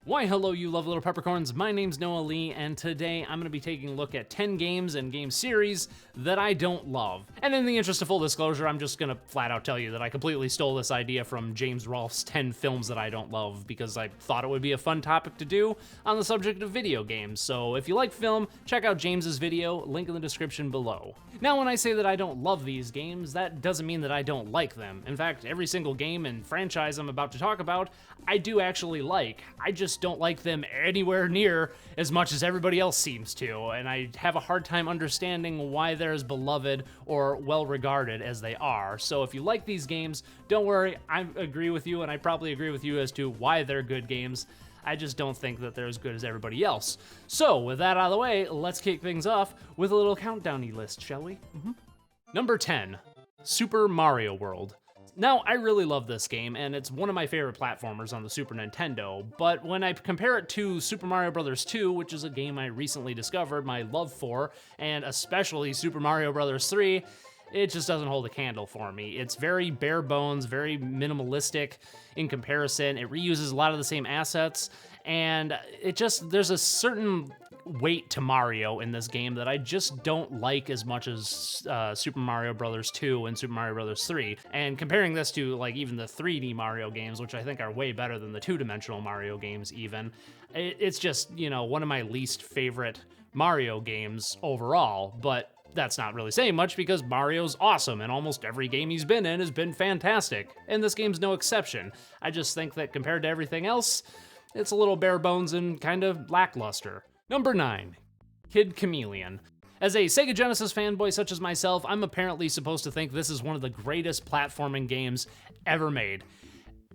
Why hello you lovely little peppercorns, my name's Noa Lee, and today I'm going to be taking a look at 10 games and game series that I don't love. And in the interest of full disclosure, I'm just going to flat out tell you that I completely stole this idea from James Rolfe's 10 films that I don't love because I thought it would be a fun topic to do on the subject of video games. So if you like film, check out James's video, link in the description below. Now when I say that I don't love these games, that doesn't mean that I don't like them. In fact, every single game and franchise I'm about to talk about, I do actually like. I just don't like them anywhere near as much as everybody else seems to, and I have a hard time understanding why they're as beloved or well regarded as they are. So if you like these games, don't worry, I agree with you, and I probably agree with you as to why they're good games. I just don't think that they're as good as everybody else. So with that out of the way, let's kick things off with a little countdowny list, shall we? Number 10, Super Mario World. Now, I really love this game, and it's one of my favorite platformers on the Super Nintendo, but when I compare it to Super Mario Bros. 2, which is a game I recently discovered my love for, and especially Super Mario Bros. 3, it just doesn't hold a candle for me. It's very bare bones, very minimalistic in comparison. It reuses a lot of the same assets, and there's a certain weight to Mario in this game that I just don't like as much as Super Mario Bros. 2 and Super Mario Bros. 3. And comparing this to like even the 3D Mario games, which I think are way better than the two-dimensional Mario games even, it's just, you know, one of my least favorite Mario games overall, but that's not really saying much because Mario's awesome and almost every game he's been in has been fantastic, and this game's no exception. I just think that compared to everything else, it's a little bare bones and kind of lackluster. Number 9, Kid Chameleon. As a Sega Genesis fanboy such as myself, I'm apparently supposed to think this is one of the greatest platforming games ever made.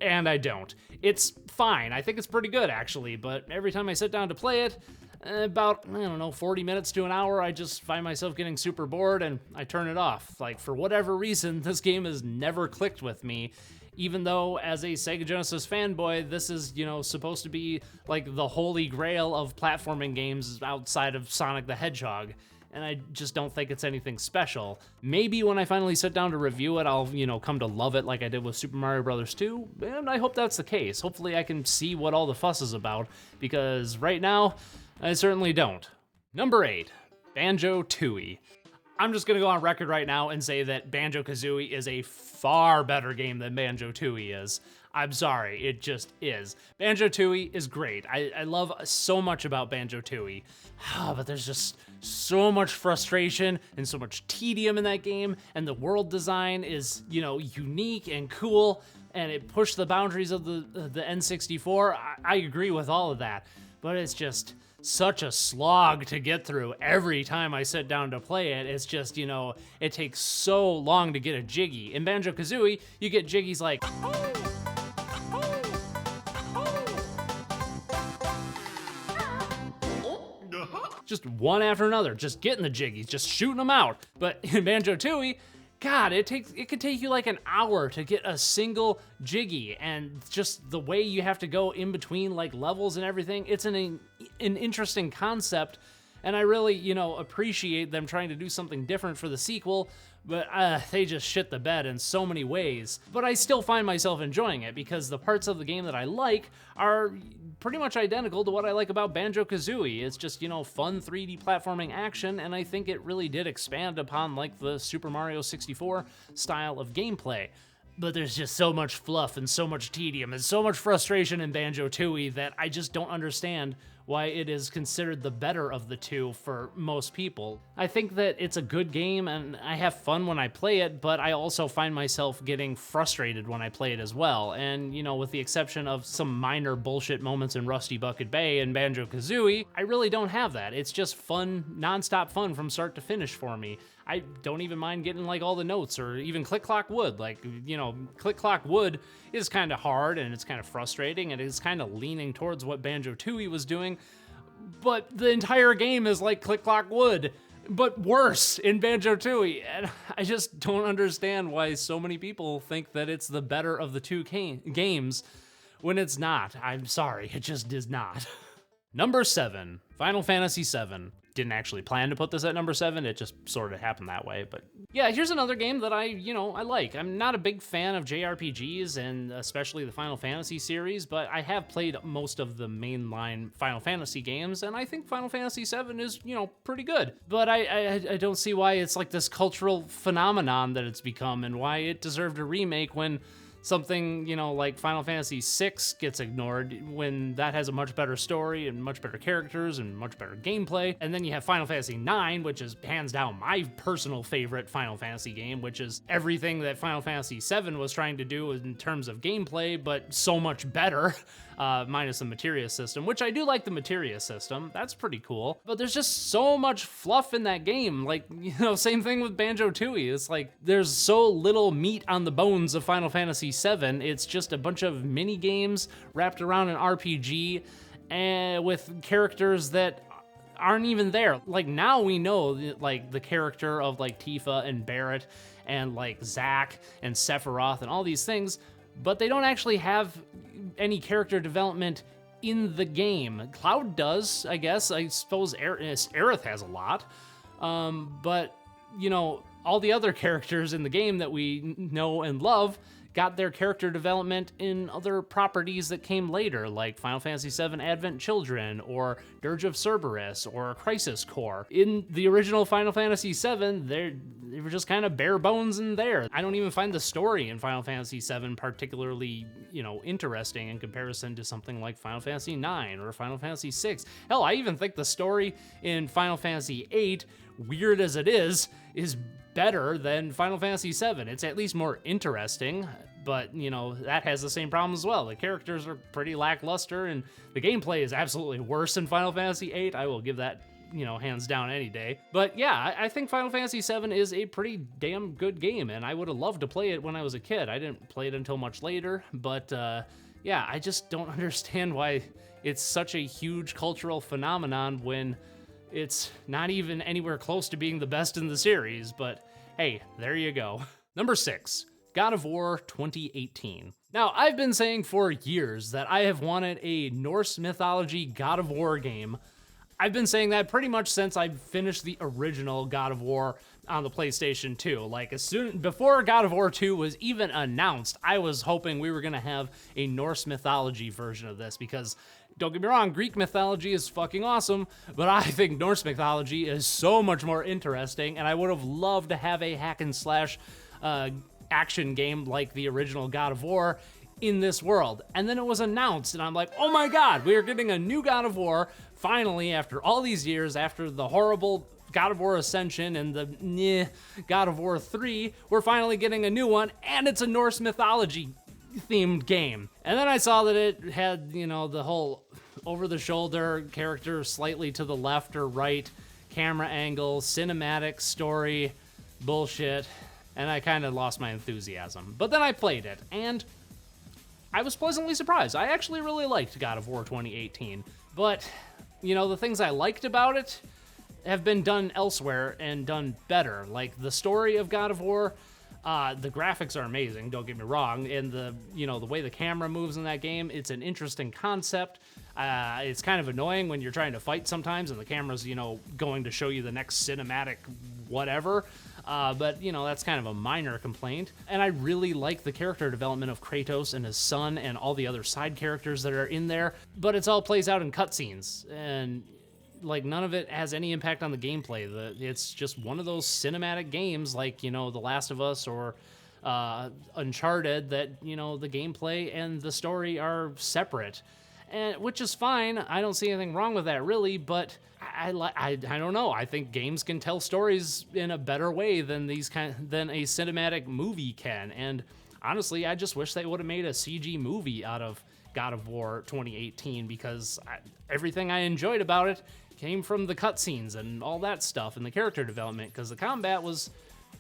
And I don't. It's fine, I think it's pretty good actually, but every time I sit down to play it, about, 40 minutes to an hour, I just find myself getting super bored and I turn it off. Like, for whatever reason, this game has never clicked with me, even though as a Sega Genesis fanboy, this is, supposed to be like the holy grail of platforming games outside of Sonic the Hedgehog. And I just don't think it's anything special. Maybe when I finally sit down to review it, I'll, come to love it like I did with Super Mario Bros. 2, and I hope that's the case. Hopefully I can see what all the fuss is about, because right now, I certainly don't. Number 8, BanjoKazooie. I'm just gonna go on record right now and say that BanjoKazooie is a far better game than BanjoTooie is. I'm sorry, it just is. BanjoTooie is great. I love so much about BanjoTooie, but there's just so much frustration and so much tedium in that game, and the world design is, unique and cool, and it pushed the boundaries of the N64. I agree with all of that, but it's just such a slog to get through every time I sit down to play it. It's just, it takes so long to get a jiggy. In BanjoKazooie, you get jiggies like just one after another, just getting the jiggies, just shooting them out. But in BanjoTooie, God, it could take you like an hour to get a single jiggy, and just the way you have to go in between like levels and everything, it's an interesting concept, and I really, appreciate them trying to do something different for the sequel, but they just shit the bed in so many ways. But I still find myself enjoying it because the parts of the game that I like are pretty much identical to what I like about BanjoKazooie. It's just, fun 3D platforming action, and I think it really did expand upon like the Super Mario 64 style of gameplay. But there's just so much fluff and so much tedium and so much frustration in BanjoTooie that I just don't understand why it is considered the better of the two for most people. I think that it's a good game and I have fun when I play it, but I also find myself getting frustrated when I play it as well. And, with the exception of some minor bullshit moments in Rusty Bucket Bay and BanjoKazooie, I really don't have that. It's just fun, nonstop fun from start to finish for me. I don't even mind getting like all the notes or even Click Clock Wood. Like, Click Clock Wood is kind of hard and it's kind of frustrating and it's kind of leaning towards what BanjoTooie was doing. But the entire game is like Click Clock Wood, but worse in BanjoTooie. And I just don't understand why so many people think that it's the better of the two games when it's not. I'm sorry, it just is not. Number 7, Final Fantasy VII. didn't actually plan to put this at number 7. It just sort of happened that way. But yeah, here's another game that I like. I'm not a big fan of JRPGs, and especially the Final Fantasy series, but I have played most of the mainline Final Fantasy games, and I think Final Fantasy VII is, pretty good. But I don't see why it's like this cultural phenomenon that it's become, and why it deserved a remake when something, like Final Fantasy VI gets ignored, when that has a much better story and much better characters and much better gameplay. And then you have Final Fantasy IX, which is hands down my personal favorite Final Fantasy game, which is everything that Final Fantasy VII was trying to do in terms of gameplay, but so much better, minus the materia system, which I do like the materia system. That's pretty cool. But there's just so much fluff in that game. Like, same thing with BanjoKazooie. It's like there's so little meat on the bones of Final Fantasy VII. It's just a bunch of mini games wrapped around an RPG and with characters that aren't even there. Like, now we know like the character of like Tifa and Barrett and like Zack and Sephiroth and all these things, but they don't actually have any character development in the game. Cloud does, I guess. I suppose Aerith has a lot, but all the other characters in the game that we know and love got their character development in other properties that came later, like Final Fantasy VII Advent Children, or Dirge of Cerberus, or Crisis Core. In the original Final Fantasy VII, they were just kind of bare bones in there. I don't even find the story in Final Fantasy VII particularly, interesting in comparison to something like Final Fantasy IX or Final Fantasy VI. Hell, I even think the story in Final Fantasy VIII, weird as it is better than Final Fantasy VII. It's at least more interesting, but that has the same problem as well. The characters are pretty lackluster, and the gameplay is absolutely worse than Final Fantasy VIII. I will give that, hands down any day. But yeah, I think Final Fantasy VII is a pretty damn good game, and I would have loved to play it when I was a kid. I didn't play it until much later, but yeah, I just don't understand why it's such a huge cultural phenomenon when it's not even anywhere close to being the best in the series, but hey, there you go. Number 6, God of War 2018. Now, I've been saying for years that I have wanted a Norse mythology God of War game. I've been saying that pretty much since I finished the original God of War on the PlayStation 2. Like, before God of War 2 was even announced, I was hoping we were gonna have a Norse mythology version of this, because don't get me wrong, Greek mythology is fucking awesome, but I think Norse mythology is so much more interesting, and I would have loved to have a hack and slash action game like the original God of War in this world. And then it was announced, and I'm like, oh my god, we are getting a new God of War, finally, after all these years, after the horrible God of War Ascension and the God of War 3, we're finally getting a new one, and it's a Norse mythology themed game. And then I saw that it had, the whole over-the-shoulder character slightly to the left or right, camera angle, cinematic story, bullshit, and I kind of lost my enthusiasm. But then I played it, and I was pleasantly surprised. I actually really liked God of War 2018, but, the things I liked about it have been done elsewhere and done better. Like, the story of God of War, the graphics are amazing, don't get me wrong, and the way the camera moves in that game, it's an interesting concept. It's kind of annoying when you're trying to fight sometimes and the camera's, going to show you the next cinematic whatever, but, that's kind of a minor complaint. And I really like the character development of Kratos and his son and all the other side characters that are in there, but it's all plays out in cutscenes, and like, none of it has any impact on the gameplay. It's just one of those cinematic games like, The Last of Us or Uncharted that, the gameplay and the story are separate, and which is fine. I don't see anything wrong with that, really, but I don't know. I think games can tell stories in a better way than than a cinematic movie can, and honestly, I just wish they would have made a CG movie out of God of War 2018, because everything I enjoyed about it came from the cutscenes and all that stuff and the character development, because the combat was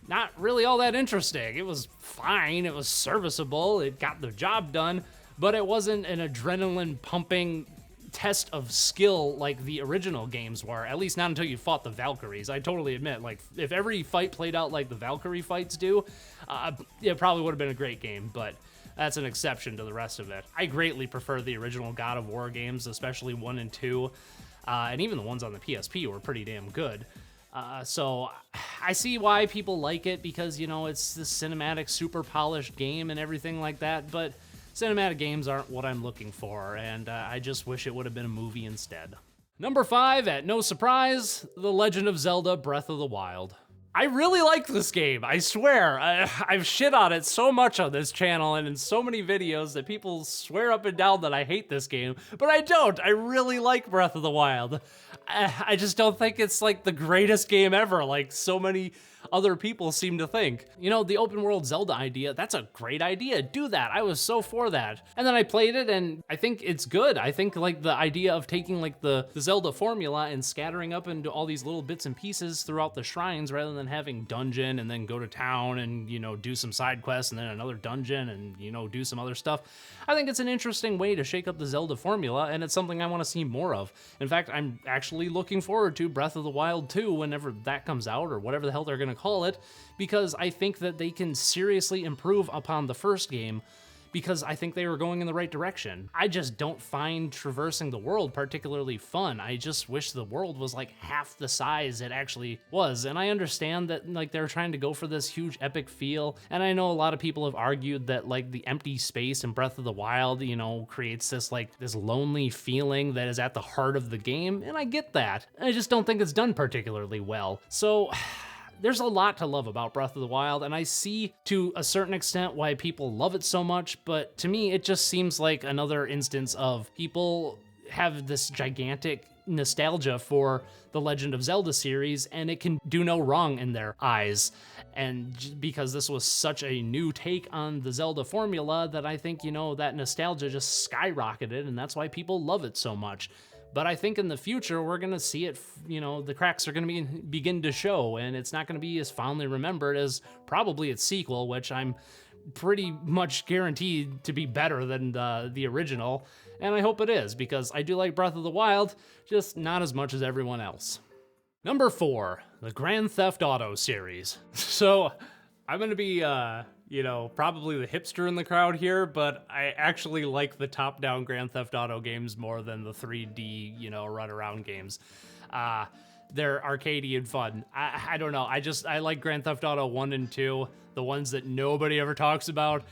not really all that interesting. It was fine, it was serviceable, it got the job done, but it wasn't an adrenaline pumping test of skill like the original games were, at least not until you fought the Valkyries. I totally admit, like, if every fight played out like the Valkyrie fights do, it probably would have been a great game, but that's an exception to the rest of it. I greatly prefer the original God of War games, especially 1 and 2. and even the ones on the PSP were pretty damn good. So I see why people like it, because, you know, it's this cinematic, super polished game and everything like that, but cinematic games aren't what I'm looking for, and I just wish it would have been a movie instead. Number 5, at no surprise, The Legend of Zelda Breath of the Wild. I really like this game, I swear. I've shit on it so much on this channel and in so many videos that people swear up and down that I hate this game, but I don't. I really like Breath of the Wild. I just don't think it's like the greatest game ever, like so many other people seem to think. You know, the open world Zelda idea, that's a great idea. Do that. I was so for that. And then I played it and I think it's good. I think like the idea of taking like the Zelda formula and scattering up into all these little bits and pieces throughout the shrines rather than having dungeon and then go to town and, you know, do some side quests and then another dungeon and, you know, do some other stuff. I think it's an interesting way to shake up the Zelda formula, and it's something I want to see more of. In fact, I'm actually looking forward to Breath of the Wild 2 whenever that comes out, or whatever the hell they're gonna call it, because I think that they can seriously improve upon the first game, because I think they were going in the right direction. I just don't find traversing the world particularly fun. I just wish the world was like half the size it actually was. And I understand that like they're trying to go for this huge epic feel. And I know a lot of people have argued that like the empty space in Breath of the Wild, you know, creates this like this lonely feeling that is at the heart of the game. And I get that. I just don't think it's done particularly well. So there's a lot to love about Breath of the Wild, and I see to a certain extent why people love it so much, but to me, it just seems like another instance of people have this gigantic nostalgia for the Legend of Zelda series, and it can do no wrong in their eyes. And because this was such a new take on the Zelda formula, that I think, you know, that nostalgia just skyrocketed, and that's why people love it so much. But I think in the future, we're gonna see it, you know, the cracks are gonna begin to show, and it's not gonna be as fondly remembered as probably its sequel, which I'm pretty much guaranteed to be better than the original. And I hope it is, because I do like Breath of the Wild, just not as much as everyone else. Number 4, the Grand Theft Auto series. So I'm gonna be, you know, probably the hipster in the crowd here, but I actually like the top-down Grand Theft Auto games more than the 3D, you know, run-around games. They're arcadey and fun. I don't know, I like Grand Theft Auto 1 and 2, the ones that nobody ever talks about,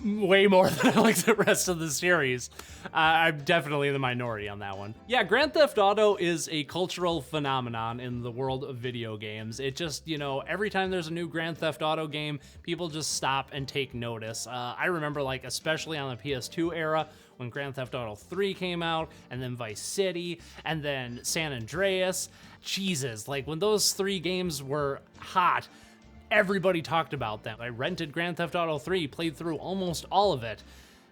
way more than I like the rest of the series. I'm definitely in the minority on that one. Yeah, Grand Theft Auto is a cultural phenomenon in the world of video games. It just, you know, every time there's a new Grand Theft Auto game, people just stop and take notice. I remember, like, especially on the PS2 era, when Grand Theft Auto 3 came out, and then Vice City, and then San Andreas. Jesus, like, when those 3 games were hot, everybody talked about them. I rented Grand Theft Auto 3, played through almost all of it,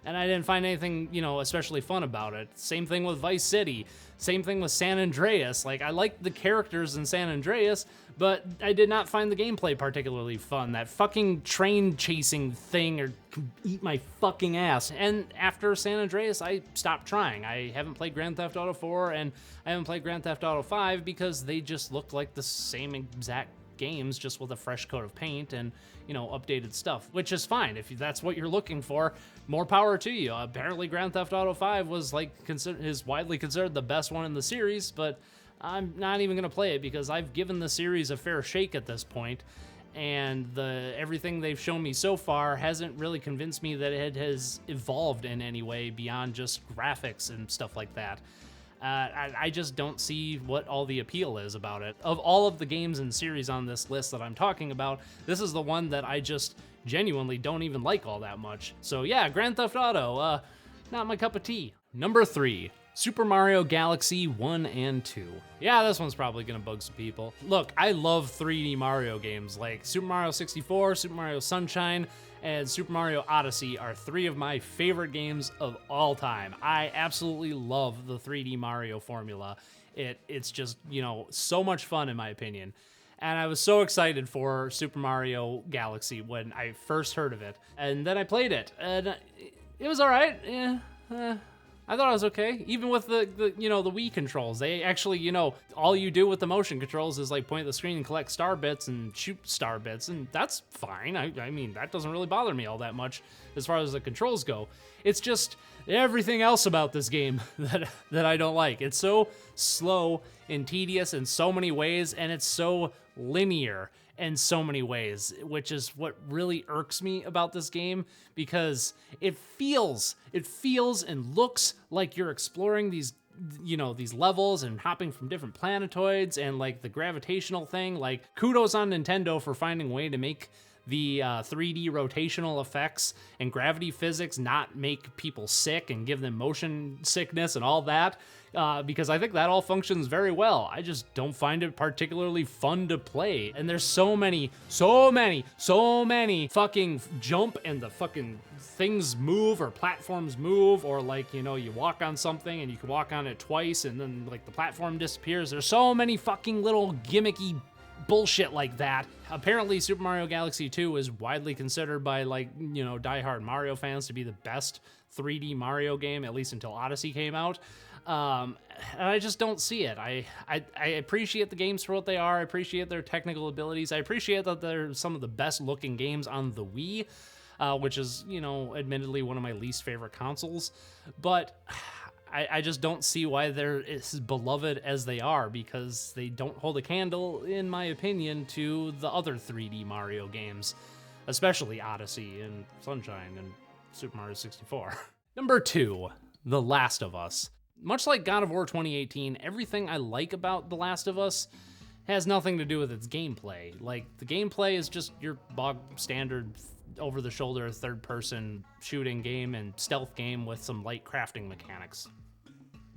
and I didn't find anything, you know, especially fun about it. Same thing with Vice City. Same thing with San Andreas. Like, I liked the characters in San Andreas, but I did not find the gameplay particularly fun. That fucking train chasing thing or eat my fucking ass. And after San Andreas, I stopped trying. I haven't played Grand Theft Auto 4, and I haven't played Grand Theft Auto 5 because they just looked like the same exact games, just with a fresh coat of paint and, you know, updated stuff, which is fine. If that's what you're looking for, more power to you. Apparently Grand Theft Auto 5 was like is widely considered the best one in the series, but I'm not even gonna play it because I've given the series a fair shake at this point, and everything they've shown me so far hasn't really convinced me that it has evolved in any way beyond just graphics and stuff like that. I just don't see what all the appeal is about it. Of all of the games and series on this list that I'm talking about, this is the one that I just genuinely don't even like all that much. So yeah, Grand Theft Auto, not my cup of tea. Number 3, Super Mario Galaxy 1 and 2. Yeah, this one's probably gonna bug some people. Look, I love 3D Mario games, like Super Mario 64, Super Mario Sunshine, and Super Mario Odyssey are 3 of my favorite games of all time. I absolutely love the 3D Mario formula. It's just, you know, so much fun in my opinion. And I was so excited for Super Mario Galaxy when I first heard of it. And then I played it, and it was all right. Yeah, I I thought it was okay. Even with the you know, the Wii controls, they actually, you know, all you do with the motion controls is like point at the screen and collect star bits and shoot star bits, and that's fine. I mean, that doesn't really bother me all that much as far as the controls go. It's just everything else about this game that I don't like. It's so slow and tedious in so many ways, and it's so linear in so many ways, which is what really irks me about this game, because it feels and looks like you're exploring these, you know, these levels and hopping from different planetoids, and like the gravitational thing. Like, kudos on Nintendo for finding a way to make the 3D rotational effects and gravity physics not make people sick and give them motion sickness and all that, because I think that all functions very well. I just don't find it particularly fun to play. And there's so many fucking jump and the fucking things move, or platforms move, or like, you know, you walk on something and you can walk on it twice and then like the platform disappears. There's so many fucking little gimmicky bullshit like that. Apparently Super Mario Galaxy 2 is widely considered by, like, you know, diehard Mario fans to be the best 3D Mario game, at least until Odyssey came out. And I just don't see it. I appreciate the games for what they are. I appreciate their technical abilities. I appreciate that they're some of the best looking games on the Wii, which is, you know, admittedly one of my least favorite consoles. But I just don't see why they're as beloved as they are, because they don't hold a candle, in my opinion, to the other 3D Mario games, especially Odyssey and Sunshine and Super Mario 64. Number 2, The Last of Us. Much like God of War 2018, everything I like about The Last of Us has nothing to do with its gameplay. Like, the gameplay is just your bog standard over-the-shoulder third-person shooting game and stealth game with some light crafting mechanics.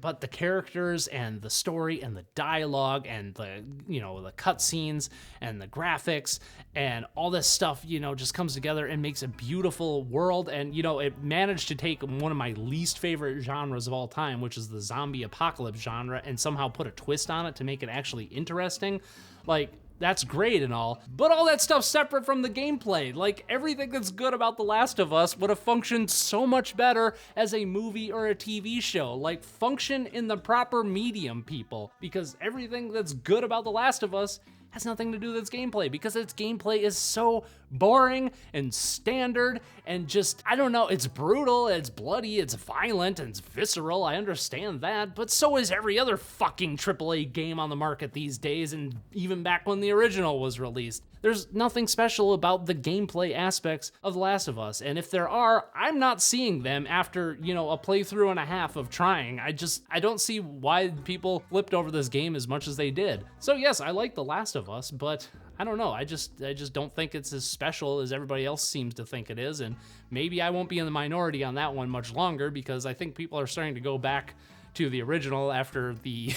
But the characters and the story and the dialogue and the, you know, the cutscenes and the graphics and all this stuff, you know, just comes together and makes a beautiful world. And, you know, it managed to take one of my least favorite genres of all time, which is the zombie apocalypse genre, and somehow put a twist on it to make it actually interesting. Like, that's great and all, but all that stuff's separate from the gameplay. Like, everything that's good about The Last of Us would have functioned so much better as a movie or a TV show. Like, function in the proper medium, people, because everything that's good about The Last of Us has nothing to do with its gameplay, because its gameplay is so boring and standard and just, I don't know, it's brutal, it's bloody, it's violent, and it's visceral, I understand that, but so is every other fucking AAA game on the market these days, and even back when the original was released. There's nothing special about the gameplay aspects of The Last of Us, and if there are, I'm not seeing them after, you know, a playthrough and a half of trying. I don't see why people flipped over this game as much as they did. So yes, I like The Last of Us, but I don't know, I just don't think it's as special as everybody else seems to think it is, and maybe I won't be in the minority on that one much longer, because I think people are starting to go back to the original after the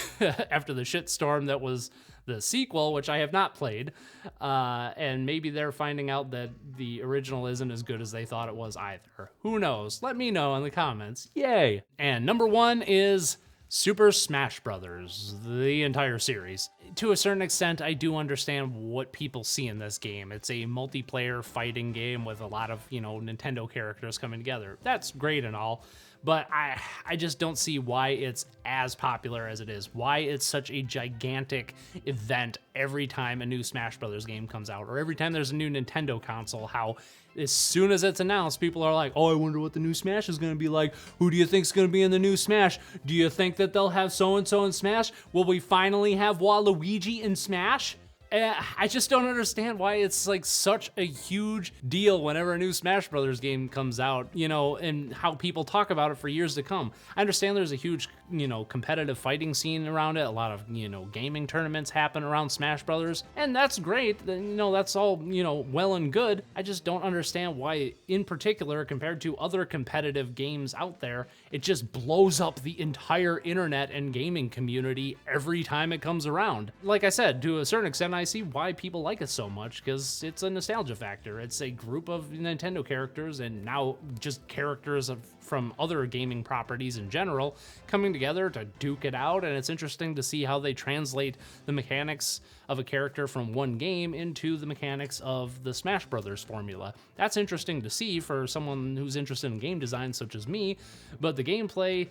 after the shitstorm that was the sequel, which I have not played, and maybe they're finding out that the original isn't as good as they thought it was either. Who knows? Let me know in the comments. Yay! And number 1 is Super Smash Brothers, the entire series. To a certain extent, I do understand what people see in this game. It's a multiplayer fighting game with a lot of, you know, Nintendo characters coming together. That's great and all, but I just don't see why it's as popular as it is, why it's such a gigantic event every time a new Smash Brothers game comes out, or every time there's a new Nintendo console, how as soon as it's announced, people are like, oh, I wonder what the new Smash is going to be like. Who do you think's going to be in the new Smash? Do you think that they'll have so-and-so in Smash? Will we finally have Waluigi in Smash? I just don't understand why it's like such a huge deal whenever a new Smash Brothers game comes out, you know, and how people talk about it for years to come. I understand there's a huge, you know, competitive fighting scene around it. A lot of, you know, gaming tournaments happen around Smash Brothers, and that's great. You know, that's all, you know, well and good. I just don't understand why, in particular, compared to other competitive games out there, it just blows up the entire internet and gaming community every time it comes around. Like I said, to a certain extent, I see why people like it so much, because it's a nostalgia factor. It's a group of Nintendo characters, and now just characters from other gaming properties in general, coming together to duke it out, and it's interesting to see how they translate the mechanics of a character from one game into the mechanics of the Smash Brothers formula. That's interesting to see for someone who's interested in game design such as me, but the gameplay,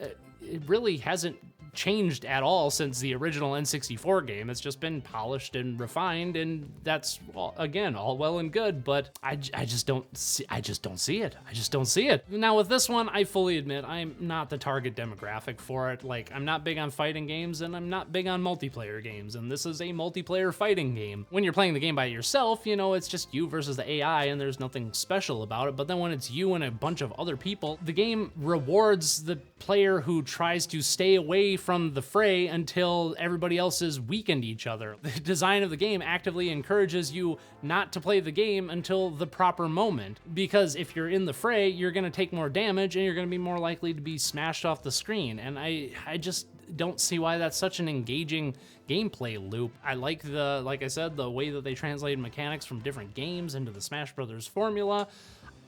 it really hasn't changed at all since the original N64 game. It's just been polished and refined, and that's, again, all well and good, but I just don't see it. I just don't see it. Now with this one, I fully admit I'm not the target demographic for it. Like, I'm not big on fighting games, and I'm not big on multiplayer games, and this is a multiplayer fighting game. When you're playing the game by yourself, you know, it's just you versus the AI, and there's nothing special about it, but then when it's you and a bunch of other people, the game rewards the player who tries to stay away from the fray until everybody else has weakened each other. The design of the game actively encourages you not to play the game until the proper moment, because if you're in the fray, you're gonna take more damage and you're gonna be more likely to be smashed off the screen. And I just don't see why that's such an engaging gameplay loop. I like like I said, the way that they translated mechanics from different games into the Smash Brothers formula.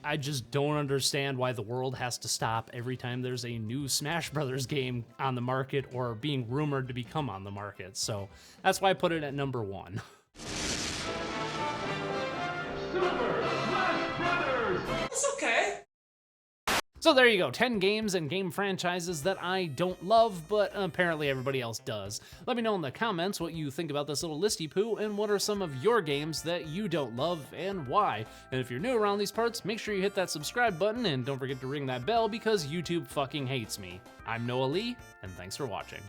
I just don't understand why the world has to stop every time there's a new Smash Brothers game on the market or being rumored to become on the market. So that's why I put it at number 1. Super Smash Brothers! It's okay. So there you go, 10 games and game franchises that I don't love, but apparently everybody else does. Let me know in the comments what you think about this little listy poo, and what are some of your games that you don't love and why. And if you're new around these parts, make sure you hit that subscribe button and don't forget to ring that bell because YouTube fucking hates me. I'm Noa Lee, and thanks for watching.